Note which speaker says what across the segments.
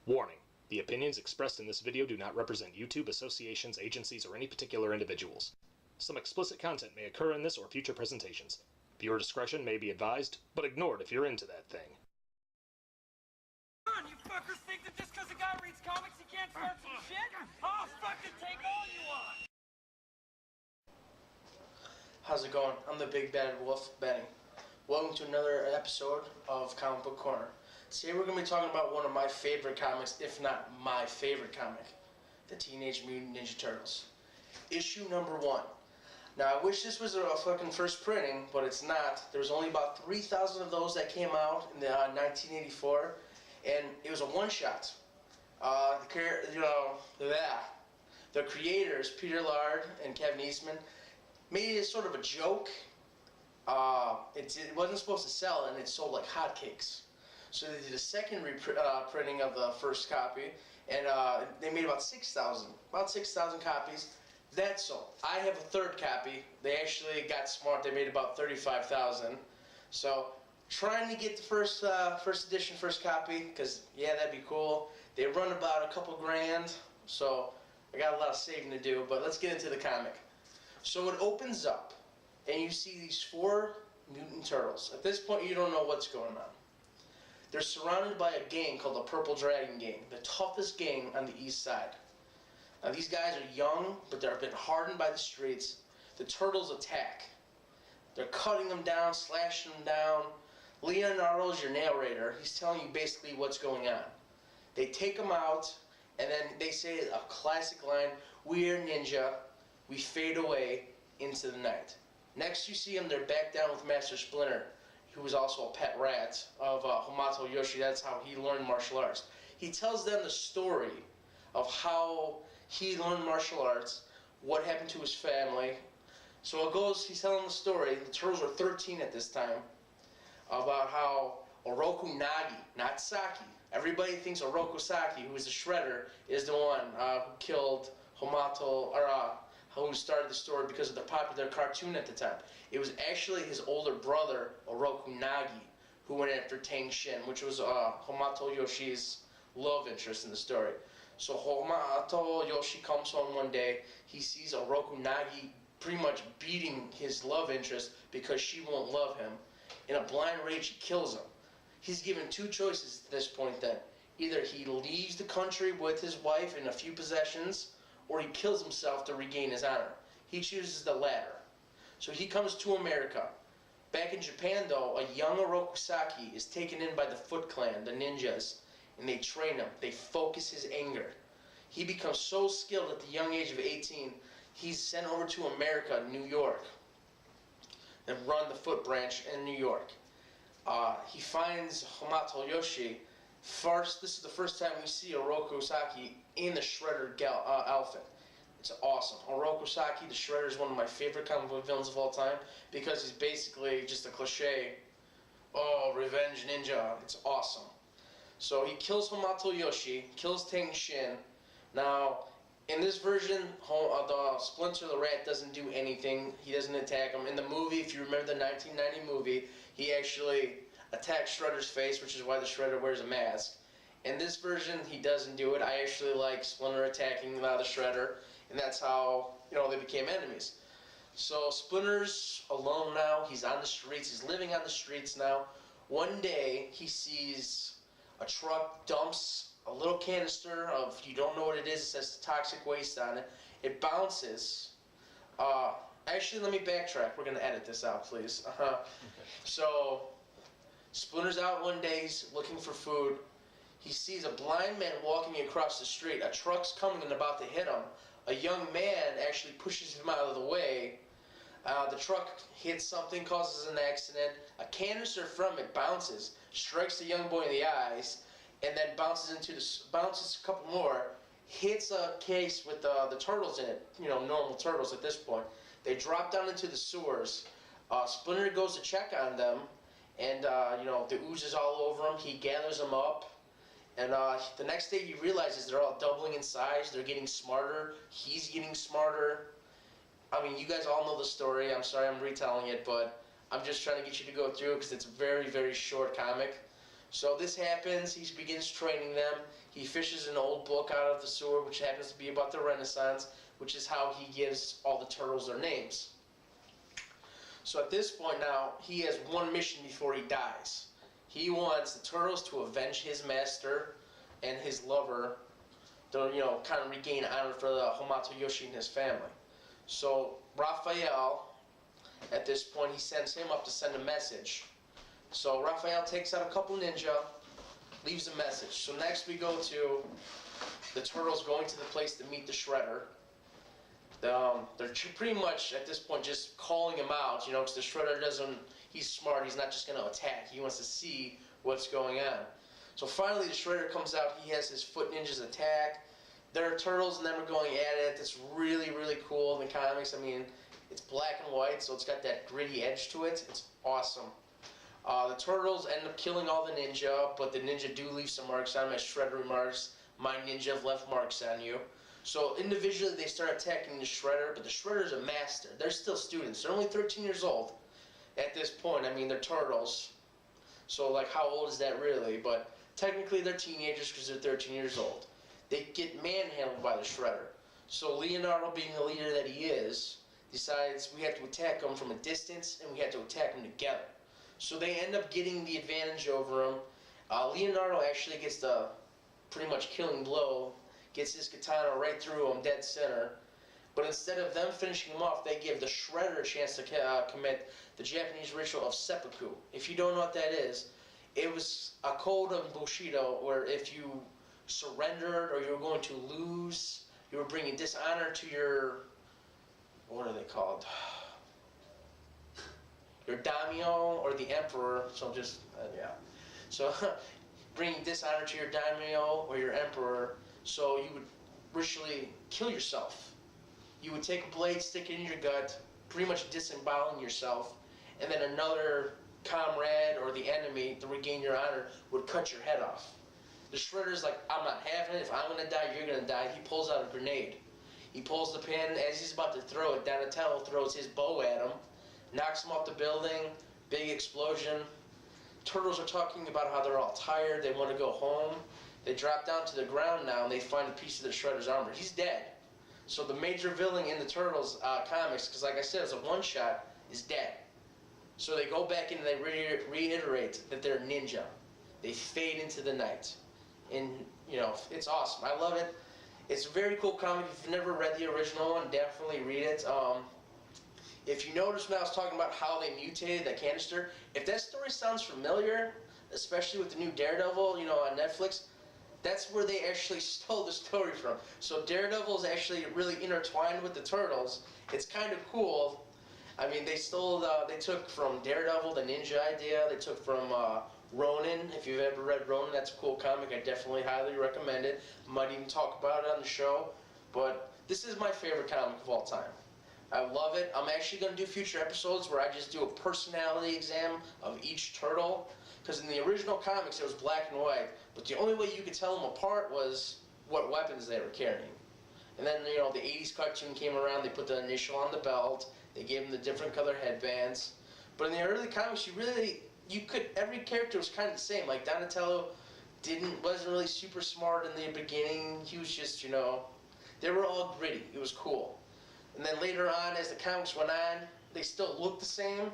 Speaker 1: Warning: the opinions expressed in this video do not represent YouTube, associations, agencies, or any particular individuals. Some explicit content may occur in this or future presentations. Viewer discretion may be advised, but ignored if you're into that thing.
Speaker 2: You fuckers think that just because a guy reads comics he can't start some shit? I'll fucking take all you want!
Speaker 3: How's it going? I'm the Big Bad Wolf, Benny. Welcome to another episode of Comic Book Corner. Today we're going to be talking about one of my favorite comics, if not my favorite comic, the Teenage Mutant Ninja Turtles. Issue number 1. Now I wish this was a fucking first printing, but it's not. There was only about 3,000 of those that came out in 1984, and it was a one-shot. The creators, Peter Laird and Kevin Eastman, made it sort of a joke. It wasn't supposed to sell, and it sold like hotcakes. So they did a second printing of the first copy, and they made about 6,000 copies. That sold. I have a third copy. They actually got smart. They made about 35,000. So trying to get the first edition, first copy, because yeah, that'd be cool. They run about a couple grand, so I got a lot of saving to do. But let's get into the comic. So it opens up, and you see these 4 mutant turtles. At this point, you don't know what's going on. They're surrounded by a gang called the Purple Dragon Gang, the toughest gang on the east side. Now these guys are young, but they've been hardened by the streets. The turtles attack. They're cutting them down, slashing them down. Leonardo's your narrator. He's telling you basically what's going on. They take them out, and then they say a classic line, "We are ninja, we fade away into the night." Next you see them, they're back down with Master Splinter, who was also a pet rat of Hamato Yoshi. That's how he learned martial arts. He tells them the story of how he learned martial arts, what happened to his family. So it goes, he's telling the story, the turtles were 13 at this time, about how Oroku Nagi, not Saki, everybody thinks Oroku Saki, who is the Shredder, is the one who killed Hamato, or who started the story because of the popular cartoon at the time. It was actually his older brother, Oroku Nagi, who went after Tang Shin, which was Hamato Yoshi's love interest in the story. So Hamato Yoshi comes home one day, he sees Oroku Nagi pretty much beating his love interest because she won't love him. In a blind rage, he kills him. He's given 2 choices at this point then. Either he leaves the country with his wife and a few possessions, or he kills himself to regain his honor. He chooses the latter. So he comes to America. Back in Japan though, a young Oroku Saki is taken in by the Foot Clan, the ninjas, and they train him. They focus his anger. He becomes so skilled at the young age of 18, he's sent over to America, New York, and run the Foot branch in New York. He finds Hamato Yoshi. First, this is the first time we see Oroku Saki in the Shredder outfit. It's awesome. Oroku Saki, the Shredder, is one of my favorite comic book villains of all time because he's basically just a cliche, oh, revenge ninja. It's awesome. So he kills Hamato Yoshi, kills Tang Shin. Now, in this version, the Splinter the Rat doesn't do anything. He doesn't attack him. In the movie, if you remember the 1990 movie, he actually attacks Shredder's face, which is why the Shredder wears a mask. In this version, he doesn't do it. I actually like Splinter attacking the Shredder, and that's how, they became enemies. So Splinter's alone now. He's on the streets. He's living on the streets now. One day, he sees a truck dumps a little canister of, you don't know what it is, it says toxic waste on it. It bounces. Actually, let me backtrack. We're going to edit this out, please. Okay. So Splinter's out one day, he's looking for food. He sees a blind man walking across the street. A truck's coming and about to hit him. A young man actually pushes him out of the way. The truck hits something, causes an accident. A canister from it bounces, strikes the young boy in the eyes, and then bounces a couple more, hits a case with the turtles in it. Normal turtles at this point. They drop down into the sewers. Splinter goes to check on them, and the ooze is all over him. He gathers them up. And the next day he realizes they're all doubling in size. They're getting smarter. He's getting smarter. I mean, you guys all know the story. I'm sorry I'm retelling it, but I'm just trying to get you to go through it because it's a very, very short comic. So this happens, he begins training them. He fishes an old book out of the sewer, which happens to be about the Renaissance, which is how he gives all the turtles their names. So at this point now, he has one mission before he dies. He wants the turtles to avenge his master and his lover, to, kind of regain honor for the Hamato Yoshi and his family. So Raphael, at this point, he sends him up to send a message. So Raphael takes out a couple ninja, leaves a message. So next we go to the turtles going to the place to meet the Shredder. They're pretty much at this point just calling him out, because the Shredder he's smart, he's not just going to attack, he wants to see what's going on. So finally the Shredder comes out, he has his foot ninjas attack. There are turtles and them are going at it. It's really, really cool in the comics. I mean, it's black and white, so it's got that gritty edge to it. It's awesome. The turtles end up killing all the ninja, but the ninja do leave some marks on him. As Shredder remarks, "My ninja have left marks on you." So individually they start attacking the Shredder, but the Shredder's a master. They're still students. They're only 13 years old at this point. I mean, they're turtles. So, like, how old is that really? But technically they're teenagers because they're 13 years old. They get manhandled by the Shredder. So Leonardo, being the leader that he is, decides we have to attack him from a distance and we have to attack him together. So they end up getting the advantage over him. Leonardo actually gets the pretty much killing blow, gets his katana right through him, dead center. But instead of them finishing him off, they give the Shredder a chance to commit the Japanese ritual of seppuku. If you don't know what that is, it was a code of Bushido where if you surrendered or you were going to lose, you were bringing dishonor to your, what are they called? Your daimyo or the emperor. So just, yeah. So bringing dishonor to your daimyo or your emperor. So you would ritually kill yourself. You would take a blade, stick it in your gut, pretty much disemboweling yourself, and then another comrade or the enemy, to regain your honor, would cut your head off. The Shredder's like, I'm not having it. If I'm going to die, you're going to die. He pulls out a grenade. He pulls the pin. As he's about to throw it, Donatello throws his bow at him, knocks him off the building, big explosion. Turtles are talking about how they're all tired. They want to go home. They drop down to the ground now, and they find a piece of the Shredder's armor. He's dead. So the major villain in the Turtles comics, because like I said, it's a one-shot, is dead. So they go back and they reiterate that they're ninja. They fade into the night. And, it's awesome. I love it. It's a very cool comic. If you've never read the original one, definitely read it. If you notice when I was talking about how they mutated that canister, if that story sounds familiar, especially with the new Daredevil, on Netflix, that's where they actually stole the story from. So Daredevil is actually really intertwined with the Turtles. It's kind of cool. I mean, they took from Daredevil the ninja idea. They took from Ronin. If you've ever read Ronin, that's a cool comic. I definitely highly recommend it. Might even talk about it on the show. But this is my favorite comic of all time. I love it. I'm actually going to do future episodes where I just do a personality exam of each turtle. Because in the original comics, it was black and white. But the only way you could tell them apart was what weapons they were carrying. And then, the 80s cartoon came around. They put the initial on the belt. They gave them the different color headbands. But in the early comics, every character was kind of the same. Like Donatello wasn't really super smart in the beginning. He was just, they were all gritty. It was cool. And then later on, as the comics went on, they still looked the same.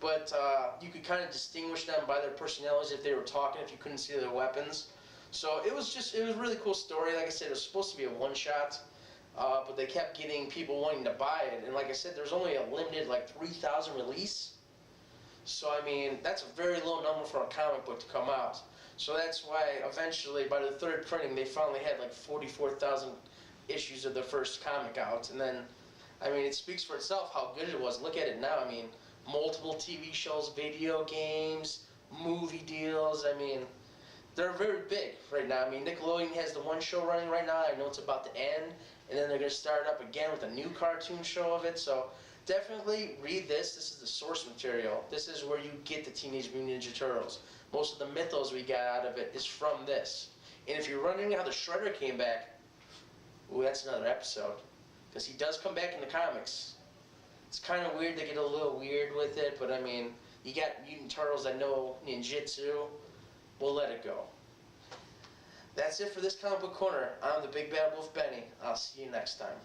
Speaker 3: But you could kind of distinguish them by their personalities if they were talking, if you couldn't see their weapons. So it was a really cool story. Like I said, it was supposed to be a one-shot, but they kept getting people wanting to buy it. And like I said, there's only a limited, 3,000 release. So, I mean, that's a very low number for a comic book to come out. So that's why eventually, by the third printing, they finally had 44,000 issues of their first comic out. And then, I mean, it speaks for itself how good it was. Look at it now. I mean, multiple TV shows, video games, movie deals. I mean, they're very big right now. I mean, Nickelodeon has the one show running right now. I know it's about to end, and then they're going to start up again with a new cartoon show of it. So definitely read this. This is the source material. This is where you get the Teenage Mutant Ninja Turtles. Most of the mythos we got out of it is from this. And if you're wondering how the Shredder came back, ooh, that's another episode. Because he does come back in the comics. It's kind of weird. They get a little weird with it, but I mean, you got mutant turtles that know ninjutsu. we'll let it go. That's it for this comic book corner. I'm the Big Bad Wolf Benny. I'll see you next time.